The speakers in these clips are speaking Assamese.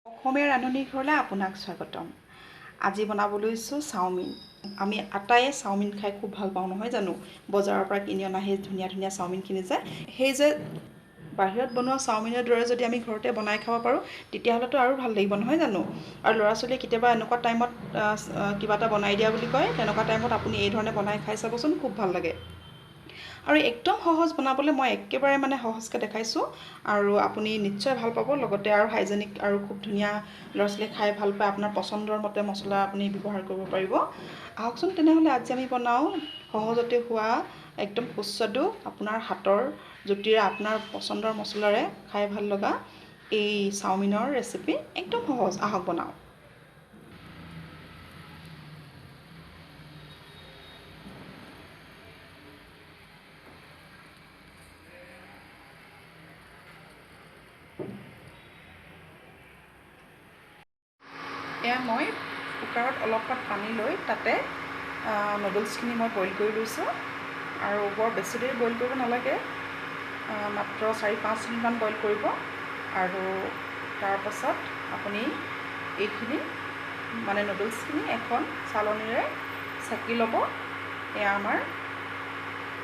অসমীয়া ৰান্ধনি ঘৰলৈ আপোনাক স্বাগতম। আজি বনাব লৈছোঁ চাওমিন। আমি আটায়ে চাওমিন খাই খুব ভাল পাওঁ নহয় জানো? বজাৰৰ পৰা কিনি অনা সেই ধুনীয়া ধুনীয়া চাওমিনখিনি সেই বাহিৰত বনোৱা চাওমিনৰ দৰে যদি আমি ঘৰতে বনাই খাব পাৰোঁ তেতিয়াহ'লেতো আৰু ভাল লাগিব নহয় জানো? আৰু ল'ৰা ছোৱালীয়ে কেতিয়াবা এনেকুৱা টাইমত কিবা এটা বনাই দিয়া বুলি কয়, তেনেকুৱা টাইমত আপুনি এই ধৰণে বনাই খাই চাবচোন, খুব ভাল লাগে। আৰু একদম সহজ বনাবলৈ মই একেবাৰে সহজকৈ দেখাইছোঁ আৰু আপুনি নিশ্চয় ভাল পাব। লগতে আৰু হাইজেনিক আৰু খুব ধুনীয়া, ল'ৰা ছোৱালীয়ে খাই ভাল পায়। আপোনাৰ পচন্দৰ মতে মছলা আপুনি ব্যৱহাৰ কৰিব পাৰিব। আহকচোন তেনেহ'লে আজি আমি বনাওঁ সহজতে হোৱা একদম সুস্বাদু, আপোনাৰ হাতৰ জুতিৰে আপোনাৰ পচন্দৰ মছলাৰে খাই ভাল লগা এই চাওমিনৰ ৰেচিপি। একদম সহজ, আহক বনাওঁ। এয়া মই কুকাৰত অলপমান পানী লৈ তাতে নুডলছখিনি মই বইল কৰি লৈছোঁ। আৰু বৰ বেছি দেৰি বইল কৰিব নালাগে, মাত্ৰ 4-5 মিনিটমান বইল কৰিব। আৰু তাৰপাছত আপুনি এইখিনি নুডলছখিনি এখন চালনীৰে চেকি ল'ব। এয়া আমাৰ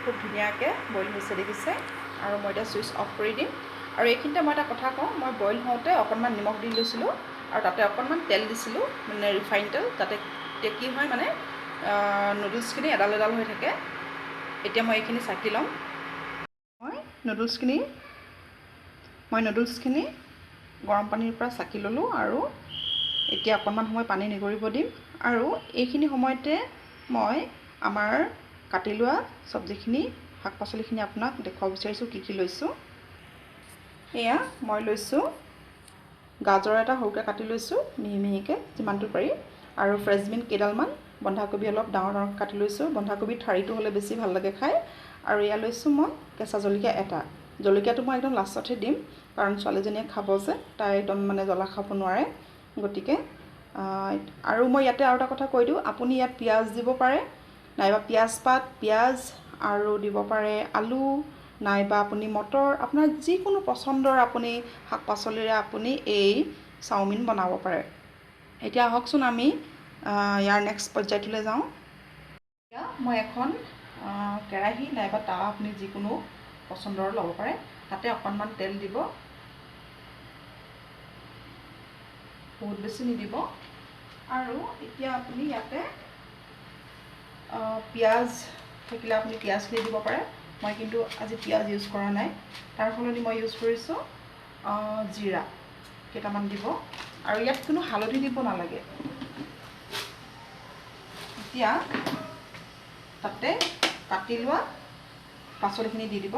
খুব ধুনীয়াকৈ বইল হৈছে দেখিছে। আৰু মই এতিয়া ছুইচ অফ কৰি দিম। আৰু এইখিনিতে মই এটা কথা কওঁ, মই বইল হওঁতে অকণমান নিমখ দি লৈছিলোঁ আৰু তাতে অকণমান তেল দিছিলোঁ, ৰিফাইন তেল। তাতে কি হয় নুডলছখিনি এডাল এডাল হৈ থাকে। এতিয়া মই এইখিনি চাকি ল'ম। মই নুডলছখিনি গৰম পানীৰ পৰা চাকি ল'লোঁ আৰু এতিয়া অকণমান সময় পানী নিগৰিব দিম। আৰু এইখিনি সময়তে মই আমাৰ কাটি লোৱা চব্জিখিনি, শাক পাচলিখিনি আপোনাক দেখুৱাব বিচাৰিছোঁ কি কি লৈছোঁ। এয়া মই লৈছোঁ গাজৰ এটা সৰুকৈ কাটি লৈছোঁ মিহি মিহিকৈ যিমানটো পাৰি, আৰু ফ্ৰেঞ্চবিন কেইডালমান, বন্ধাকবি অলপ ডাঙৰ ডাঙৰকৈ কাটি লৈছোঁ। বন্ধাকবি ঠাৰিটো হ'লে বেছি ভাল লাগে খাই। আৰু এয়া লৈছোঁ মই কেঁচা জলকীয়া এটা। জলকীয়াটো মই একদম লাষ্টতহে দিম, কাৰণ ছোৱালীজনীয়ে খাব যে, তাই একদম জ্বলা খাব নোৱাৰে। গতিকে আৰু মই ইয়াতে আৰু এটা কথা কৈ দিওঁ, আপুনি ইয়াত পিঁয়াজ দিব পাৰে, নাইবা পিঁয়াজ পাত, পিঁয়াজ আৰু দিব পাৰে আলু, নাইবা আপুনি মটৰ, আপোনাৰ যিকোনো পচন্দৰ আপুনি শাক পাচলিৰে আপুনি এই চাওমিন বনাব পাৰে। এতিয়া আহকচোন আমি ইয়াৰ নেক্সট পৰ্যায়টোলৈ যাওঁ। এতিয়া মই এখন কেৰাহী নাইবা তাৱা, আপুনি যিকোনো পচন্দৰ ল'ব পাৰে, তাতে অকণমান তেল দিব, বহুত বেছি নিদিব। আৰু এতিয়া আপুনি ইয়াতে পিঁয়াজ থাকিলে আপুনি পিঁয়াজখিনি দিব পাৰে। মই কিন্তু আজি পিঁয়াজ ইউজ কৰা নাই, তাৰ সলনি মই ইউজ কৰিছোঁ জিৰা কেইটামান দিব। আৰু ইয়াত কোনো হালধি দিব নালাগে। এতিয়া তাতে কাটি লোৱা পাচলিখিনি দি দিব।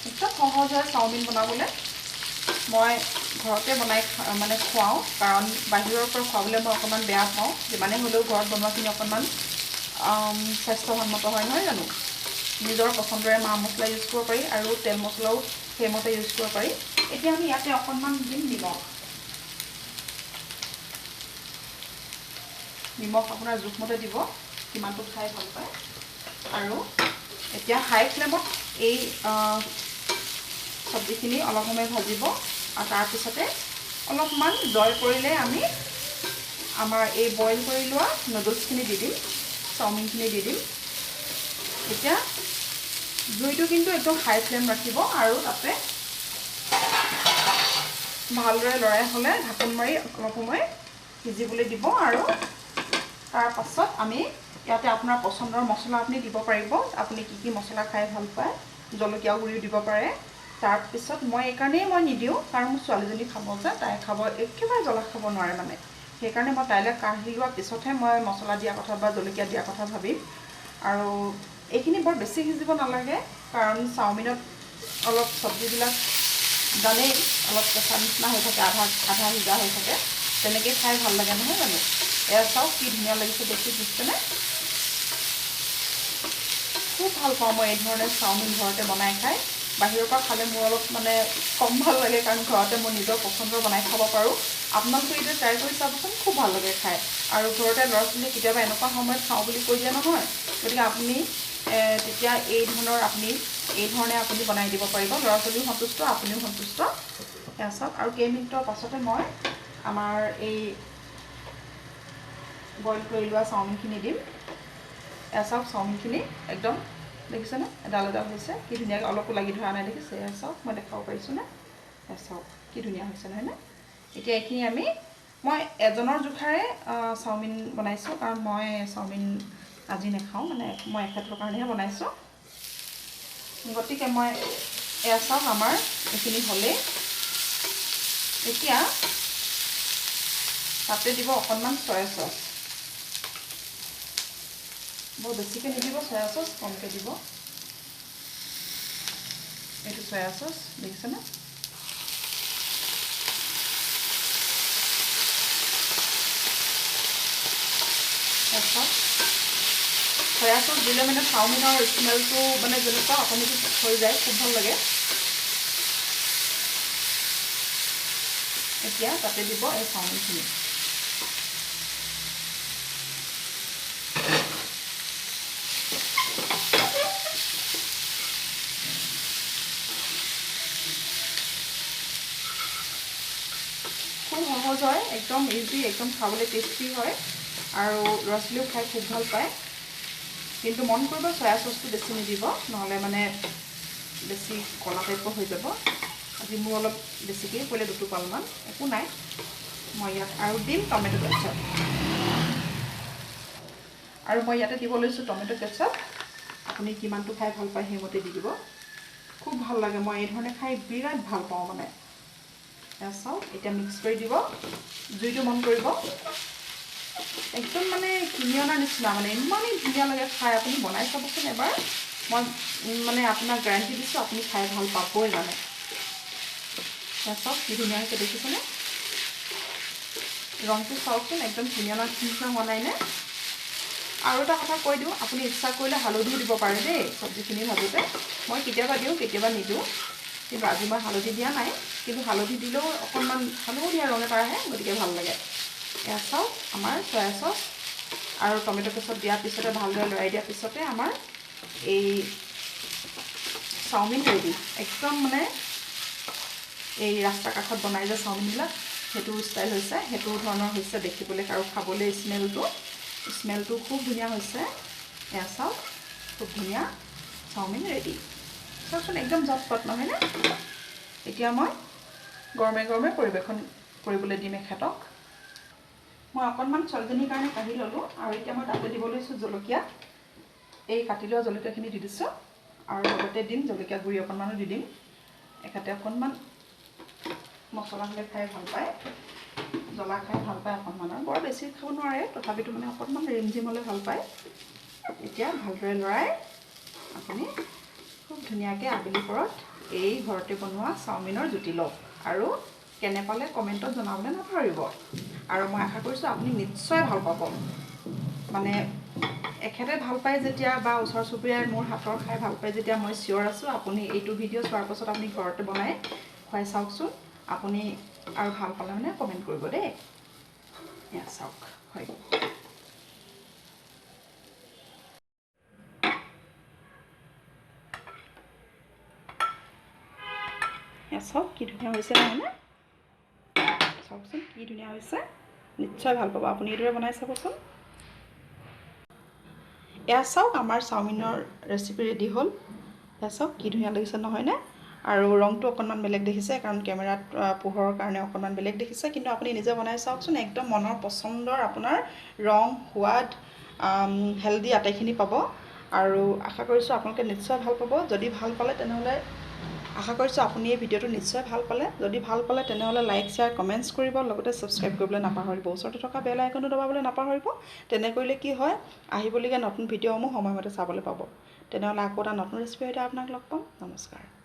একদম সহজ হয় চাওমিন বনাবলৈ। মই ঘৰতে বনাই খুৱাওঁ, কাৰণ বাহিৰৰ পৰা খুৱাবলৈ মই অকণমান বেয়া পাওঁ। যিমানে হ'লেও ঘৰত বনোৱাখিনি অকণমান স্বাস্থ্যসন্মত হয় নহয় জানো? নিজৰ পচন্দৰে মা মছলা ইউজ কৰিব পাৰি আৰু তেল মছলাও সেইমতে ইউজ কৰিব পাৰি। এতিয়া আমি ইয়াতে অকণমান দিম নিমখ আপোনাৰ জোখমতে দিব, কিমানটো খাই ভাল পায়। আৰু এতিয়া হাই ফ্লেমত এই চব্জিখিনি অলপ সময় ভাজিব। আৰু তাৰপিছতে অলপমান জল পৰিলে আমি আমাৰ এই বইল কৰি লোৱা নুডলছখিনি দি দিম, চাওমিনখিনি দি দিম। এতিয়া জুইটো কিন্তু একদম হাই ফ্লেম ৰাখিব, আৰু তাতে ভালদৰে লৰাই হ'লে ঢাকোন মাৰি অলপ সময় সিজিবলৈ দিব। আৰু তাৰপাছত আমি ইয়াতে আপোনাৰ পচন্দৰ মছলা আপুনি দিব পাৰিব, আপুনি কি কি মছলা খাই ভাল পায়। জলকীয়া গুড়িও দিব পাৰে। তাৰপিছত মই এইকাৰণেই নিদিওঁ, কাৰণ মোৰ ছোৱালীজনী খাব যে, তাই একেবাৰে জ্বলা খাব নোৱাৰে সেইকাৰণে মই তাইলৈ কাঢ়ি লোৱাৰ পিছতহে মই মছলা দিয়া কথা বা জলকীয়া দিয়া কথা ভাবিম। আৰু এইখিনি বৰ বেছি সিজিব নালাগে, কাৰণ চাওমিনত অলপ চব্জিবিলাক জানেই অলপ কেঁচা নিচিনা হৈ থাকে, আধা সিজা হৈ থাকে। তেনেকেই খাই ভাল লাগে নহয় জানো? এয়া চাওক কি ধুনীয়া লাগিছে দেখি দিছেনে? খুব ভাল পাওঁ মই এই ধৰণে চাওমিন ঘৰতে বনাই খাই। বাহিৰৰ পৰা খালে মোৰ অলপ কম ভাল লাগে, কাৰণ ঘৰতে মই নিজৰ পচন্দৰ বনাই খাব পাৰোঁ। আপোনালোকে এতিয়া ট্ৰাই কৰি চাবচোন, খুব ভাল লাগে খাই। আৰু ঘৰতে ল'ৰা ছোৱালীয়ে কেতিয়াবা এনেকুৱা সময়ত খাওঁ বুলি কৈ দিয়ে নহয়, গতিকে আপুনি তেতিয়া এই ধৰণে আপুনি বনাই দিব পাৰিব। ল'ৰা ছোৱালীও সন্তুষ্ট, আপুনিও সন্তুষ্ট। এয়া চাওক। আৰু কেইমিনিটৰ পাছতে মই আমাৰ এই বইল কৰি লোৱা চাওমিনখিনি দিম। এয়া চাওক, চাওমিনখিনি একদম দেখিছেনে, এডাল এডাল হৈছে কি ধুনীয়াকৈ, অলপো লাগি ধৰা নাই, দেখিছে? এয়া চাওক, মই দেখাব পাৰিছোঁনে? এয়া চাওক কি ধুনীয়া হৈছে নহয়নে? এতিয়া এইখিনি মই এজনৰ জোখাৰে চাওমিন বনাইছোঁ, কাৰণ মই চাওমিন আজি নাখাওঁ, মানে মই এখেতৰ কাৰণেহে বনাইছোঁ। গতিকে মই এয়া চাওক, আমাৰ এইখিনি হ'লেই। এতিয়া তাতে দিব অকণমান চয়া চচ। বৰ বেছিকৈ নিদিব চয়া চচ, কমকৈ দিব। এইটো চয়া চচ দেখিছেনে? তাৰপিছত চয়া চচ দিলে মানে চাওমিনৰ স্মেলটো মানে যেনেকুৱা অট'মেটিক হৈ যায়, খুব ভাল লাগে। এতিয়া তাতে দিব এই চাওমিনখিনি। খুব সহজ হয়, একদম ইজি, একদম খাবলৈ টেষ্টি হয়, আৰু ল'ৰা ছোৱালীও খাই খুব ভাল পায়। কিন্তু মন কৰিব চয়া চচটো বেছি নিদিব, নহ'লে মানে বেছি ক'লা টাইপৰ হৈ যাব। আজি মোৰ অলপ বেছিকৈ পৰিলে, 2 টোপালমান, একো নাই। মই ইয়াত আৰু দিম টমেটো কেচাপ, আৰু মই ইয়াতে দিব লৈছোঁ টমেটো কেচাপ। আপুনি কিমানটো খাই ভাল পায় সেইমতে দি দিব। খুব ভাল লাগে, মই এই ধৰণে খাই বিৰাট ভাল পাওঁ মানে। এয়া চাওক, এতিয়া মিক্স কৰি দিব। জুইটো মন কৰিব, একদম মানে কিনি অনাৰ নিচিনা, মানে ইমানেই ধুনীয়া লাগে খাই। আপুনি বনাই চাবচোন এবাৰ, মই মানে আপোনাক গেৰাণ্টি দিছোঁ, আপুনি খাই ভাল পাবই মানে। এয়া চাওক কি ধুনীয়া হৈছে, দেখিছেনে? ৰংটো চাওকচোন, একদম কিনি অনাৰ নিচিনা হোৱা নাইনে? আৰু এটা কথা কৈ দিওঁ, আপুনি ইচ্ছা কৰিলে হালধিও দিব পাৰে দেই চব্জিখিনি ভাজোঁতে। মই কেতিয়াবা দিওঁ, কেতিয়াবা নিদিওঁ, কিন্তু আজি মই হালধি দিয়া নাই। কিন্তু হালধি দিলেও অকণমান হালধীয়া ৰং এটা আহে, গতিকে ভাল লাগে। এয়া চাওক, আমাৰ চয়া চচ আৰু টমেটো কেচাপ দিয়াৰ পিছতে, ভালদৰে লৰাই দিয়াৰ পিছতে আমাৰ এই চাওমিন ৰেডি। একদম মানে এই ৰাস্তা কাষত বনাই যে চাওমিনবিলাক, সেইটো ষ্টাইল হৈছে, সেইটো ধৰণৰ হৈছে দেখিবলৈ, আৰু খাবলৈ স্মেলটো খুব ধুনীয়া হৈছে। এয়া চাওক, খুব ধুনীয়া চাওমিন ৰেডি। চাওকচোন, একদম জটপট নহয়নে? এতিয়া মই গৰমে গৰমে পৰিৱেশন কৰিবলৈ দিম এখেতক। মই অকণমান ছোৱালীজনীৰ কাৰণে কাঢ়ি ল'লোঁ, আৰু এতিয়া মই তাতে দিব লৈছোঁ জলকীয়া। এই কাটি লোৱা জলকীয়াখিনি দি দিছোঁ, আৰু লগতে দিম জলকীয়া গুড়ি অকণমানো দি দিম। এখেতে অকণমান মছলা হ'লে খাই ভাল পায়, জ্বলা খাই ভাল পায় অকণমানৰ, বৰ বেছি খাব নোৱাৰে, তথাপিতো মানে অকণমান ৰিমঝিম হ'লে ভাল পায়। এতিয়া ভালদৰে লৰাই আপুনি খুব ধুনীয়াকৈ আবেলি পৰত এই ঘৰতে বনোৱা চাওমিনৰ জুতি লওক, আৰু কেনে পালে কমেণ্টত জনাবলৈ নাপাহৰিব। আৰু মই আশা কৰিছোঁ আপুনি নিশ্চয় ভাল পাব। মানে এখেতে ভাল পায় যেতিয়া, বা ওচৰ চুবুৰীয়াই মোৰ হাতৰ খাই ভাল পায় যেতিয়া, মই চিয়'ৰ আছোঁ আপুনি এইটো ভিডিঅ' চোৱাৰ পাছত আপুনি ঘৰতে বনাই খুৱাই চাওকচোন। আপুনি আৰু ভাল পালে মানে কমেণ্ট কৰিব দেই। এয়া চাওক, হয়। এয়া চাওক কি ধুনীয়া হৈছে নহয়নে? চাওকচোন কি ধুনীয়া হৈছে, নিশ্চয় ভাল পাব, আপুনি এইদৰে বনাই চাবচোন। এয়া চাওক, আমাৰ চাওমিনৰ ৰেচিপি ৰেডি হ'ল। এয়া চাওক কি ধুনীয়া লাগিছে নহয়নে? আৰু ৰংটো অকণমান বেলেগ দেখিছে, কাৰণ কেমেৰাত পোহৰৰ কাৰণে অকণমান বেলেগ দেখিছে, কিন্তু আপুনি নিজে বনাই চাওকচোন, একদম মনৰ পচন্দৰ আপোনাৰ ৰং, সোৱাদ, হেল্ডি আটাইখিনি পাব। আৰু আশা কৰিছোঁ আপোনালোকে নিশ্চয় ভাল পাব। যদি ভাল পালে তেনেহ'লে আশা কৰিছোঁ আপুনি এই ভিডিঅ'টো নিশ্চয় ভাল পালে। যদি ভাল পালে তেনেহ'লে লাইক, শ্বেয়াৰ, কমেণ্টছ কৰিব, লগতে ছাবস্ক্ৰাইব কৰিবলৈ নাপাহৰিব। ওচৰতে থকা বেল আইকনটো দবাবলৈ নাপাহৰিব। তেনে কৰিলে কি হয়, আহিবলগীয়া নতুন ভিডিঅ'সমূহ সময়মতে চাবলৈ পাব। তেনেহ'লে আকৌ এটা নতুন ৰেচিপিৰ সৈতে আপোনাক লগ পাম। নমস্কাৰ।